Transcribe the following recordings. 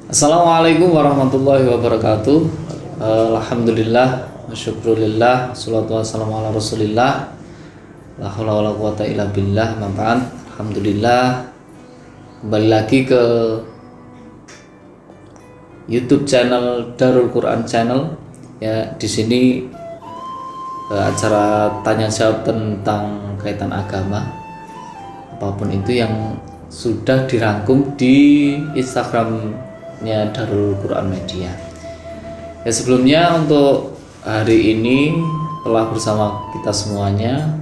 Assalamualaikum warahmatullahi wabarakatuh. Alhamdulillah, wasyukrulillah, salatu wassalamu ala rasulillah. La haula wala quwata illa billah. Mab'an. Alhamdulillah. Kembali lagi ke YouTube channel Darul Quran Channel. Ya, di sini acara tanya jawab tentang kaitan agama. Apapun itu yang sudah dirangkum di Instagramnya Darul Quran Media. Ya, sebelumnya untuk hari ini telah bersama kita semuanya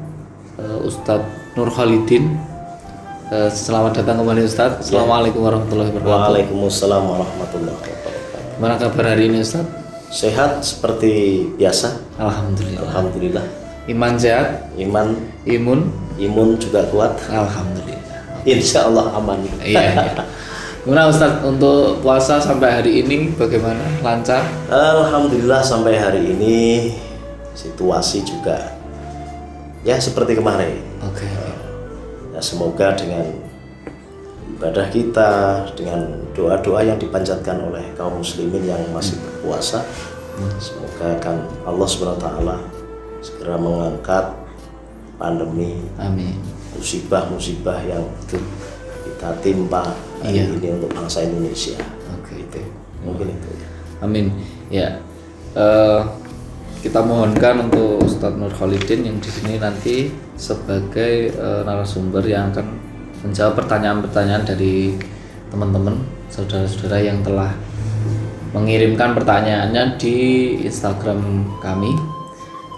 Ustadz Nur Khalidin. Selamat datang kembali Ustadz. Assalamualaikum warahmatullahi wabarakatuh. Waalaikumsalam warahmatullahi wabarakatuh. Gimana kabar hari ini Ustadz? Sehat seperti biasa. Alhamdulillah. Alhamdulillah. Iman sehat? Imun juga kuat. Alhamdulillah. Insya Allah aman. Iya. Gimana Ustadz untuk puasa sampai hari ini bagaimana? Lancar? Alhamdulillah sampai hari ini situasi juga ya seperti kemarin. Oke. Ya, semoga dengan ibadah kita, dengan doa-doa yang dipanjatkan oleh kaum muslimin yang masih berpuasa, semoga kan Allah SWT segera mengangkat pandemi, Amin. musibah-musibah yang kita timpa hari ini untuk bangsa Indonesia. Oke. Itu mungkin itu. Amin. Ya, kita mohonkan untuk Ustadz Nur Khalidin yang di sini nanti sebagai narasumber yang akan menjawab pertanyaan-pertanyaan dari teman-teman, saudara-saudara yang telah mengirimkan pertanyaannya di Instagram kami.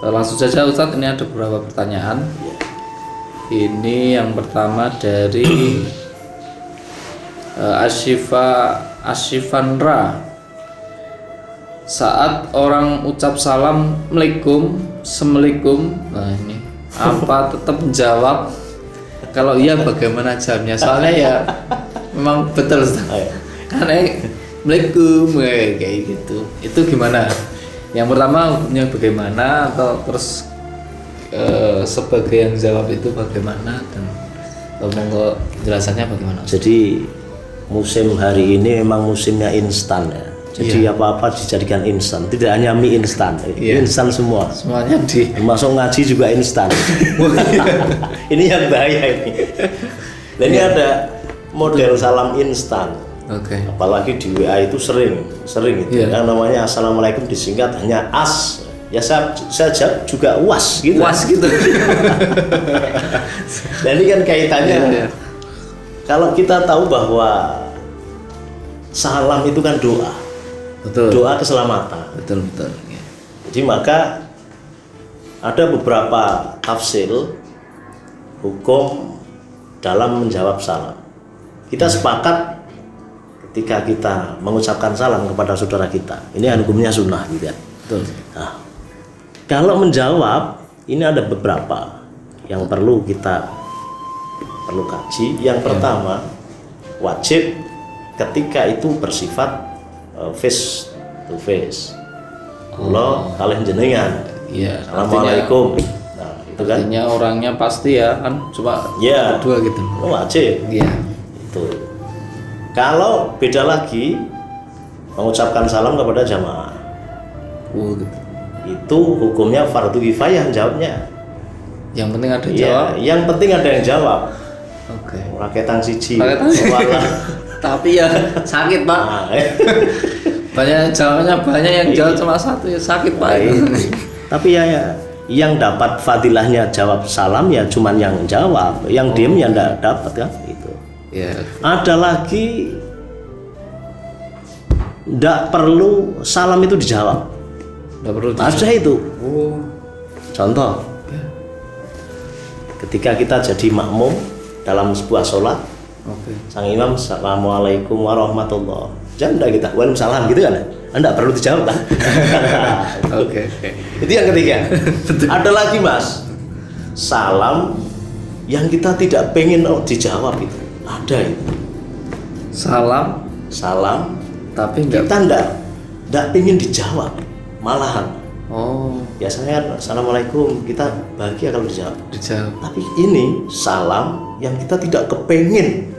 Langsung saja Ustadz, ini ada beberapa pertanyaan. Ini yang pertama dari Ashifandra. Saat orang ucap salam Assalamualaikum, nah ini apa tetap menjawab? Kalau iya bagaimana jamnya? Soalnya ya memang betul karena Assalamualaikum kayak gitu. Itu gimana? Yang pertama hukumnya bagaimana, atau terus sebagai yang jawab itu bagaimana, dan monggo penjelasannya bagaimana? Jadi musim hari ini memang musimnya instan ya. Jadi apa-apa dijadikan instan, tidak hanya mie instan, instan semua. Semuanya termasuk ngaji juga instan. Ini yang bahaya ini. Dan ini ada model salam instan. Oke. Apalagi di WA itu sering itu. Yang namanya assalamualaikum disingkat hanya as. Ya saya jawab juga was gitu. Was gitu. Dan ini kan kaitannya. Kalau kita tahu bahwa salam itu kan doa. Betul. Doa keselamatan. Betul. Ya. Jadi maka ada beberapa tafsir hukum dalam menjawab salam. Kita sepakat ketika kita mengucapkan salam kepada saudara kita, ini hukumnya sunnah gitu kan. Betul. Nah, kalau menjawab ini ada beberapa yang perlu kaji. Yang pertama, wajib ketika itu bersifat face to face. Kula kalih jenengan. Iya. Assalamualaikum. Nah, itu kan. Artinya orangnya pasti ya kan cuma berdua gitu. Wajib. Iya. Itu. Kalau beda lagi mengucapkan salam kepada jamaah. Gitu. Itu hukumnya fardu kifayah jawabnya. Yang penting ada jawab. Yang penting ada yang jawab. Oke. Raketan siji. Tapi ya sakit Pak. Banyak jawabannya, banyak yang jawab cuma satu, ya sakit Pak. Tapi ya yang dapat fadilahnya jawab salam ya cuman yang jawab, yang diem ya enggak dapat kan itu. Ya. Ada lagi enggak perlu salam itu dijawab. Enggak perlu dijawab. Ada itu. Contoh. Ketika kita jadi makmum dalam sebuah sholat, sang imam assalamualaikum warahmatullah, jangan kita waalaikumsalam gitu kan, enggak perlu dijawab kan. Oke. Itu yang ketiga. Ada lagi mas, salam yang kita tidak pengen dijawab itu ada itu. Salam tapi kita enggak pengen dijawab, malahan biasanya kan assalamualaikum, kita bahagia kalau dijawab. Tapi ini salam yang kita tidak kepengen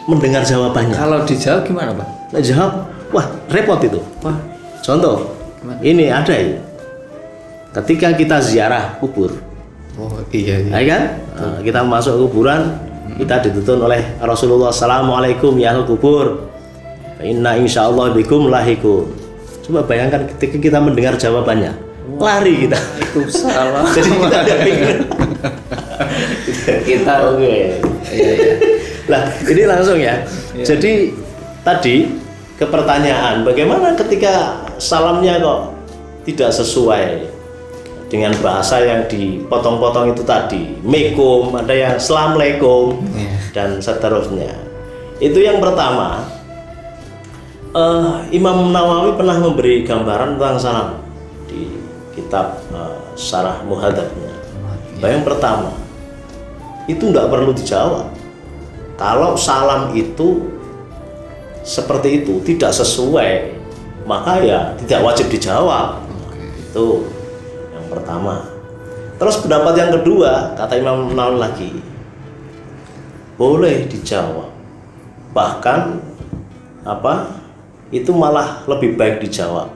mendengar jawabannya. Kalau dijawab gimana Pak? Nah, jawab Wah, repot itu. Wah, Contoh, gimana? ini ada ya. Ketika kita ziarah kubur, Oh iya iya. ya kan? Kita masuk kuburan, kita dituntun oleh Rasulullah, Assalamualaikum ya ahli kubur. Inna insyaallah bikum lahikun. Coba bayangkan ketika kita mendengar jawabannya, lari kita. Itu salah. Jadi kita tidak pikir. Kita Oke. iya iya. Lah, ini langsung ya. Iya. Jadi tadi ke pertanyaan, bagaimana ketika salamnya kok tidak sesuai dengan bahasa yang dipotong-potong itu tadi, mekum, ada yang assalamualaikum, Iya. dan seterusnya. Itu yang pertama. Imam Nawawi pernah memberi gambaran tentang salam di kitab Syarah Muhadzabnya. Yang pertama, itu tidak perlu dijawab. Kalau salam itu seperti itu tidak sesuai, maka ya tidak wajib dijawab. Itu yang pertama. Terus pendapat yang kedua, kata Imam Nawawi lagi, boleh dijawab. Bahkan itu malah lebih baik dijawab.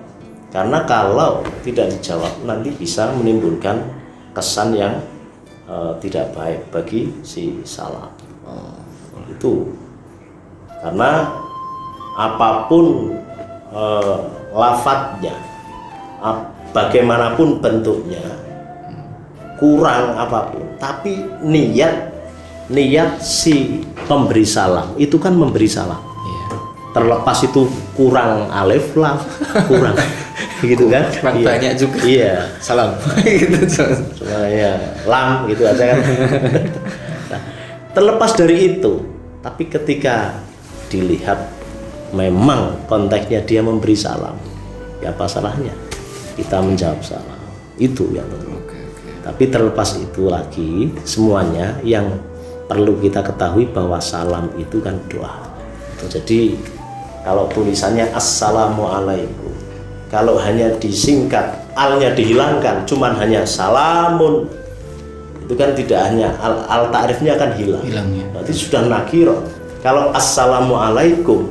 Karena kalau tidak dijawab nanti bisa menimbulkan kesan yang tidak baik bagi si salam. Itu karena apapun lafadznya, bagaimanapun bentuknya, kurang apapun, tapi niat si pemberi salam itu kan memberi salam. Iya. Terlepas itu kurang alif lam, kurang gitu kan? Kurang Iya. banyak juga. Iya. Salam. Gitu. Cuma ya lam gitu aja kan. Nah, terlepas dari itu, tapi ketika dilihat memang konteksnya dia memberi salam, ya apa salahnya kita menjawab salam? Itu yang Oke. tapi terlepas itu lagi, semuanya yang perlu kita ketahui bahwa salam itu kan doa. Jadi kalau tulisannya assalamualaikum, kalau hanya disingkat, alnya dihilangkan, cuman hanya salamun, itu kan tidak hanya al ta'rifnya kan hilang. Hilangnya. Berarti sudah nakiro. Kalau assalamualaikum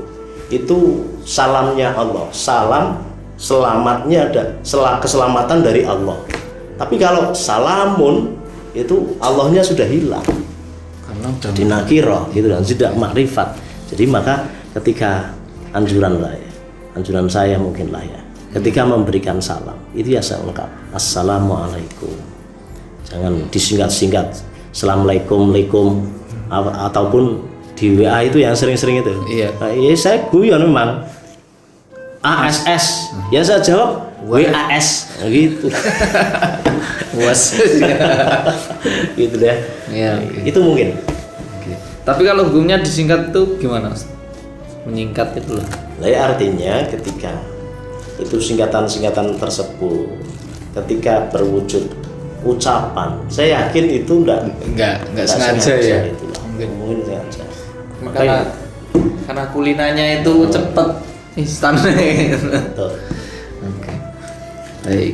itu salamnya Allah, salam selamatnya dan keselamatan dari Allah. Tapi kalau salamun itu Allahnya sudah hilang, Karena udah jadi nakiro gitu dan tidak makrifat. Jadi maka ketika anjuran saya mungkin lah ya, ketika memberikan salam itu ya saya lengkap, assalamualaikum, jangan disingkat-singkat assalamualaikum alaikum, ataupun di WA itu yang sering-sering itu. Iya. Ya saya guyon memang ASS, ya saya jawab WAS gitu. was. Gitu deh. Iya. Oke. Itu mungkin. Oke. Tapi kalau hukumnya disingkat itu gimana? Menyingkat itu loh. Nah, ya artinya ketika itu singkatan-singkatan tersebut ketika berwujud ucapan, saya yakin itu Enggak sengaja ya. Itu Mungkin. mungkin sengaja. Karena kulinanya itu cepet instan. Betul. Oke. Baik.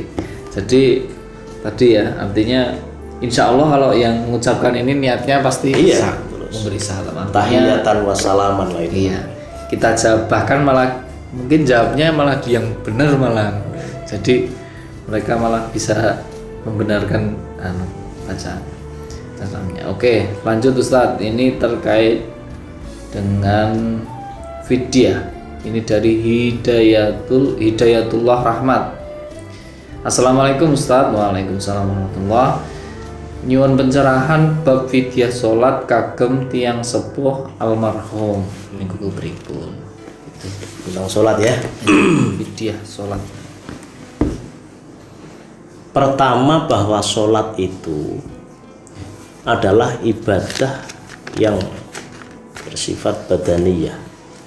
Jadi tadi ya artinya insya Allah kalau yang mengucapkan ini niatnya pasti Iya, terus. memberi salam. Artinya Tahiyatan wassalaman lah itu. iya. Kita jawab, bahkan malah mungkin jawabnya malah yang benar malah. Jadi mereka malah bisa membenarkan bacaan salamnya. Oke, lanjut Ustadz. Ini terkait dengan fidyah. Ini dari Hidayatullah Rahmat. Assalamualaikum Ustadz. Waalaikumsalam warahmatullah. Nyuwun pencerahan bab fidyah salat kagem tiang sepuh almarhum niku pripun. Itu Tentang sholat ya. fidyah salat. Pertama bahwa sholat itu adalah ibadah yang bersifat badaniyah,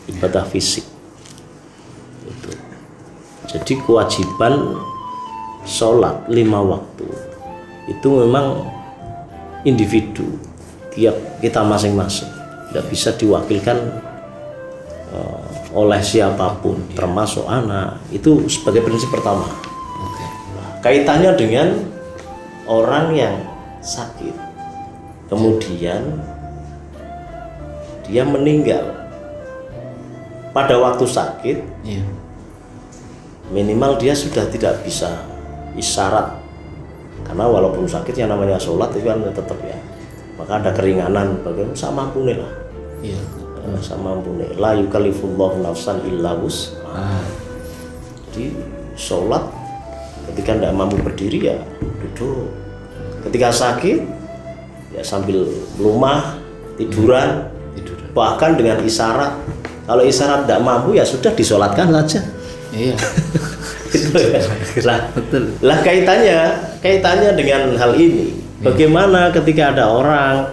ibadah fisik. Itu. Jadi kewajiban sholat 5 waktu itu memang individu, tiap kita masing-masing, tidak bisa diwakilkan oleh siapapun, termasuk anak. Itu sebagai prinsip pertama. Oke. Kaitannya dengan orang yang sakit, kemudian dia meninggal, pada waktu sakit Iya. minimal dia sudah tidak bisa isyarat, karena walaupun sakit yang namanya sholat itu kan tetap ya, maka ada keringanan bagaimana sama ampuni lah. Iya. Sama ampuni, la yukallifullahu nafsan illa wus'aha. Jadi sholat ketika tidak mampu berdiri ya duduk, ketika sakit ya sambil melumah, tiduran, bahkan dengan isyarat. Kalau isyarat tidak mampu ya sudah disolatkan saja. Iya. Gitu ya. Lah, Betul. lah kaitannya dengan hal ini. Bagaimana ketika ada orang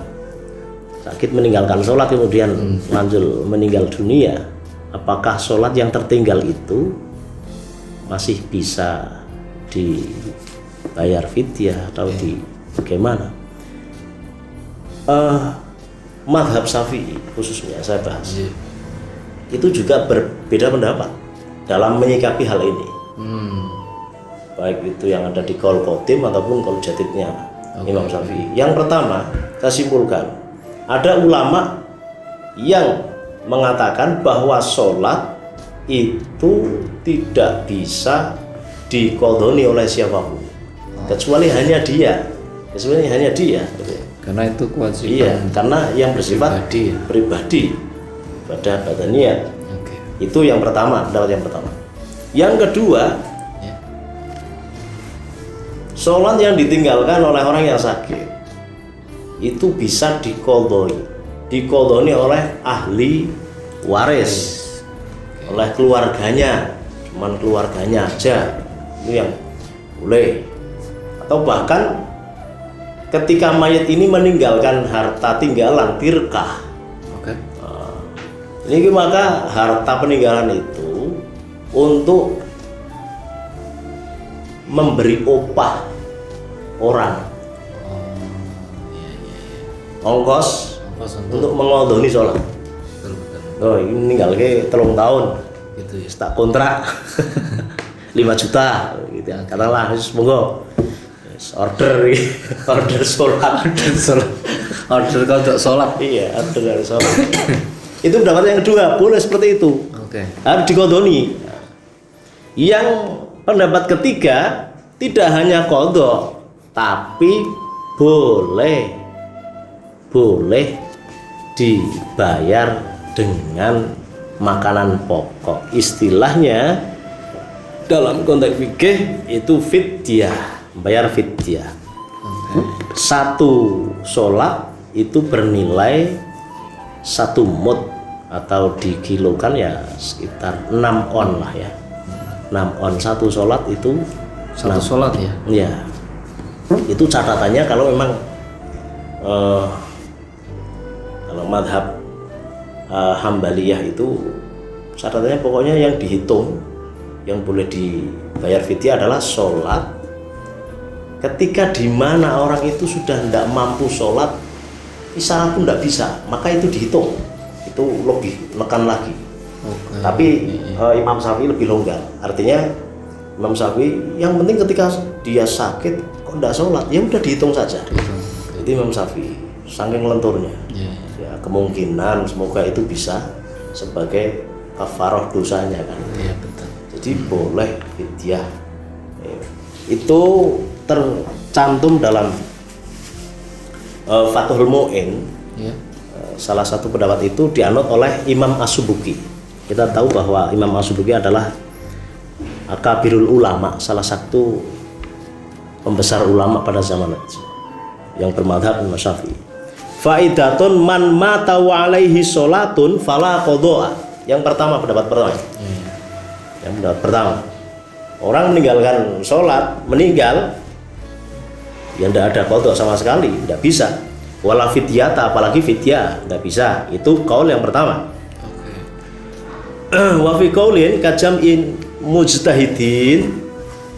sakit meninggalkan sholat kemudian lanjut meninggal dunia, apakah sholat yang tertinggal itu masih bisa dibayar fidyah atau di bagaimana? Madhab Syafi'i khususnya saya bahas, Iya. itu juga berbeda pendapat dalam menyikapi hal ini. Baik itu yang ada di Qaul Qadim ataupun Qaul Jadidnya Imam Syafi'i. Yang pertama, saya simpulkan, ada ulama yang mengatakan bahwa sholat itu tidak bisa diqodhoni oleh siapapun, kecuali hanya dia, Karena itu kewajiban. Iya, karena yang bersifat Pribadi, ya. pribadi pada badaniyat. Oke. Itu yang pertama, pendapat yang pertama. Yang kedua, Ya. sholat yang ditinggalkan oleh orang yang sakit itu bisa diqodhoni oleh ahli waris, oleh keluarganya, cuman keluarganya aja itu yang boleh. Atau bahkan ketika mayat ini meninggalkan harta tinggalan tirkah, Oke. ini maka harta peninggalan itu untuk memberi upah orang, ongkos Ongkos untuk mengodoni sholat. betul. Oh, ini meninggal ke 3 tahun, Gitu ya. tak kontrak 5 juta, gitu ya. Katakanlah, monggo order sholat. Order kodok sholat. Iya, order dari sholat. Itu pendapat yang kedua, boleh seperti itu. Oke. Harus dikodoni. Yang pendapat ketiga, tidak hanya kodok, tapi boleh dibayar dengan makanan pokok. Istilahnya dalam konteks fikih itu fidyah, bayar fidyah. Satu sholat itu bernilai 1 mud atau dikilokan ya sekitar 6 on lah ya. 6 on satu sholat itu Satu sholat ya. ya. Itu catatannya kalau memang kalau madhab Hambaliyah itu catatannya pokoknya yang dihitung yang boleh dibayar fidyah adalah sholat ketika di mana orang itu sudah tidak mampu sholat, isyarat pun tidak bisa, maka itu dihitung, itu lebih nekan lagi. Oke. Tapi Imam Syafi'i lebih longgar, artinya Imam Syafi'i yang penting ketika dia sakit kok tidak sholat ya udah dihitung saja. Itu Imam Syafi'i, saking lenturnya. Iya. Ya, kemungkinan semoga itu bisa sebagai kafaroh dosanya kan. Iya betul. Jadi boleh fidyah. Itu tercantum dalam Fathul Mu'in. Iya. Salah satu pendapat itu dianut oleh Imam As-Subuki. Kita tahu bahwa Imam As-Subuki adalah akabirul ulama, salah satu pembesar ulama pada zaman itu yang bermadhab Imam Syafi'i. Faidatun man mata wa alaihi sholatun fala qodha. Yang pertama, pendapat pertama. Yang pendapat pertama, orang meninggalkan sholat, meninggal yang tidak ada qodha sama sekali, tidak bisa. Wala fidyata, apalagi fidyah, tidak bisa. Itu kaul yang pertama. Wa fi qaulin kajam'in mujtahidin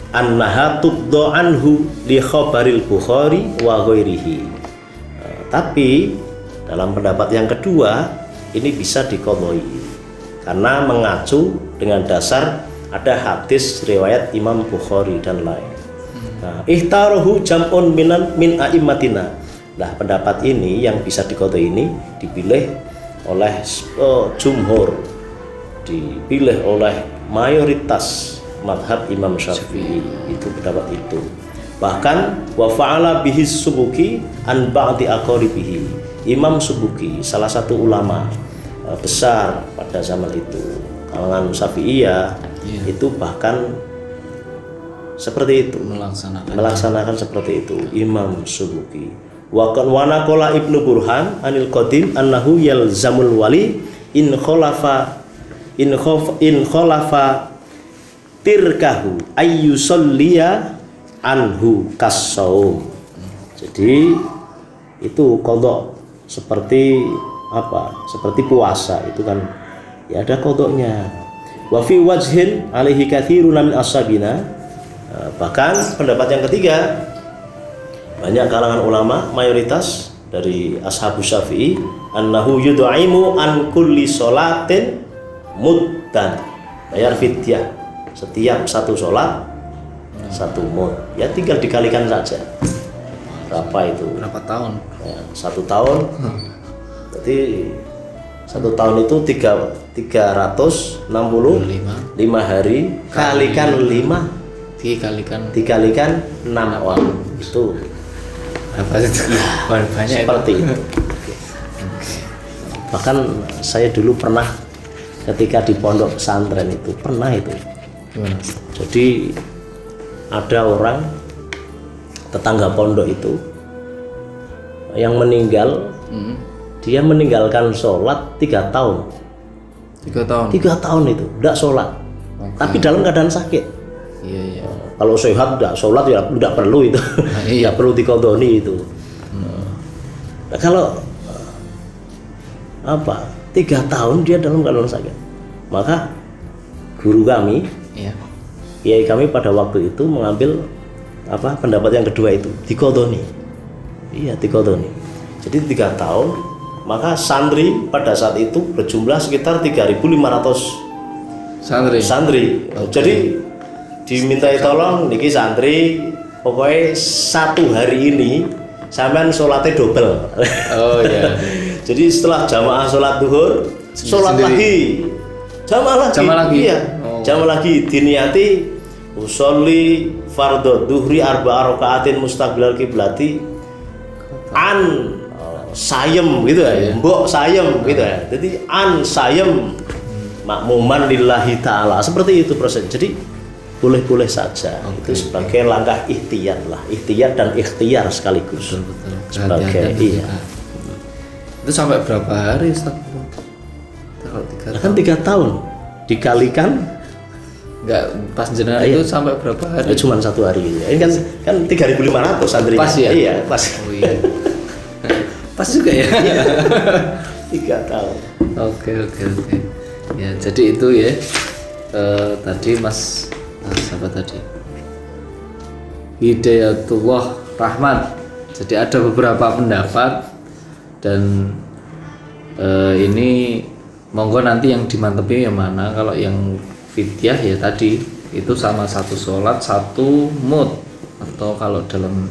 annaha tubdo anhu li khabaril Bukhari wa ghairihi. Tapi dalam pendapat yang kedua ini bisa diqodhoi karena mengacu dengan dasar ada hadis riwayat Imam Bukhari dan lain. Nah, ihtarohu jam'un min a'immatina. Nah, pendapat ini yang bisa diqodhoi ini dipilih oleh jumhur dipilih oleh mayoritas madhab Imam Syafi'i, itu pendapat itu. Bahkan wa fa'ala bihi Subuki an ba'di aqaribihi. Imam Subuki salah satu ulama besar pada zaman itu, kalangan Syafi'iyah, itu bahkan seperti itu, melaksanakan seperti itu Imam Subuki. Wa naqala Ibnu Burhan anil Qadim annahu yalzamul wali in khalafa tirkahu ayyusalliya anhu kasaum. Jadi itu qadha seperti apa? Seperti puasa itu kan ya ada qadhanya. Wa fi wajhin alaihi katsirun min ashabina. Bahkan pendapat yang ketiga, banyak kalangan ulama mayoritas dari ashabus Syafi'i annahu yudaimu an kulli sholatin muddan, bayar fidyah setiap satu sholat satu mud, ya tinggal dikalikan saja berapa itu, berapa tahun ya, 1 tahun berarti 1 tahun itu 365 hari kalikan 5 dikalikan 6 orang itu berapa itu? Banyak seperti itu. Bahkan saya dulu pernah ketika di pondok pesantren itu pernah itu. Gimana? Jadi ada orang tetangga pondok itu yang meninggal, dia meninggalkan sholat 3 tahun. 3 tahun. 3 tahun itu tidak sholat, tapi dalam keadaan sakit. Iya. Kalau sehat tidak sholat ya tidak perlu itu, tidak perlu dikodoni itu. Nah, kalau 3 tahun dia dalam keadaan sakit, maka guru kami, kiai kami pada waktu itu mengambil pendapat yang kedua itu dikodoni. Iya, dikodoni. Jadi 3 tahun, maka santri pada saat itu berjumlah sekitar 3.500 santri. Okay. Jadi dimintai tolong niki santri pokoknya 1 hari ini sampean sholatnya double. Oh iya. Jadi setelah jamaah sholat duhur, sholat lagi, jamaah lagi. Iya. Jamaah lagi diniati usolli fardhu duhri 4 rakaatin mustaqbilal kiblati an sayem gitu ya. Mbok sayem gitu ya. Jadi an sayem makmuman lillahi ta'ala. Seperti itu proses. Jadi boleh-boleh saja. Itu sebagai langkah ikhtiyar lah, ikhtiyar dan ikhtiar sekaligus. Betul. Sebagai Itu sampai berapa hari Ustaz? Kalau 3 kan 3 tahun dikalikan enggak pas jenengan itu sampai berapa hari? Ya, cuma 1 hari gitu. Ini kan 3.500 santri. Pas ya? Iya, pas. Oh iya. Pas juga ya. 3 tahun. Oke. Ya, jadi itu ya. Tadi siapa tadi? Hidayatullah Rahmat. Jadi ada beberapa pendapat dan ini monggo nanti yang dimantepi yang mana. Kalau yang fidyah ya tadi itu sama 1 sholat 1 mud, atau kalau dalam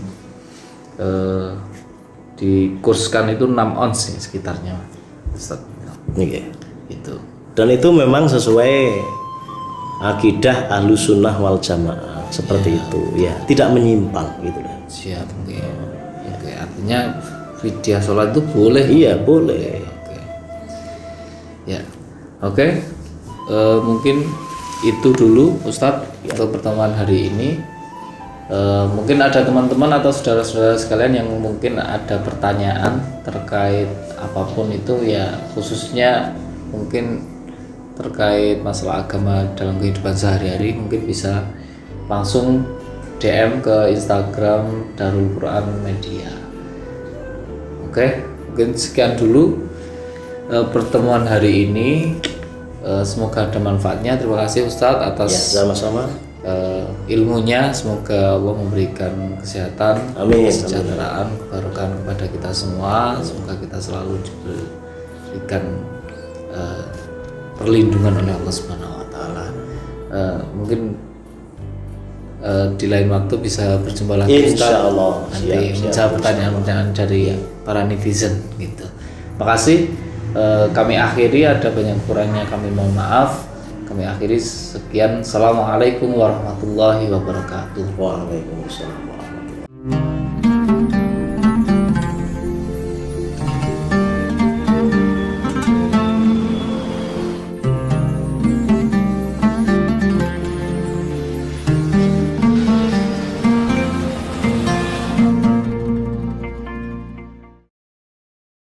dikurskan itu 6 ons ya, sekitarnya Ustaz. Itu. Dan itu memang sesuai akidah Ahlus Sunnah wal Jamaah seperti itu ya, tidak menyimpang gitu lah. Siap. Oke. Artinya fidyah sholat itu boleh. Iya, boleh. Oke. Mungkin itu dulu Ustadz untuk pertemuan hari ini. Mungkin ada teman-teman atau saudara-saudara sekalian yang mungkin ada pertanyaan terkait apapun itu ya, khususnya mungkin terkait masalah agama dalam kehidupan sehari-hari, mungkin bisa langsung DM ke Instagram Darul Quran Media. Oke, mungkin sekian dulu pertemuan hari ini. Semoga ada manfaatnya. Terima kasih Ustadz atas sama-sama ilmunya. Semoga Allah memberikan kesehatan, kesejahteraan, keberkahan kepada kita semua. Semoga kita selalu diberikan perlindungan oleh Allah Subhanahu wa taala. Mungkin di lain waktu bisa berjumpa lagi Ustaz. Insyaallah. Nanti menjawab pertanyaan-pertanyaan dari para netizen gitu. Terima kasih. kami akhiri, ada banyak kurangnya kami mohon maaf. Kami akhiri sekian. Assalamualaikum warahmatullahi wabarakatuh. Waalaikumsalam warahmatullahi wabarakatuh.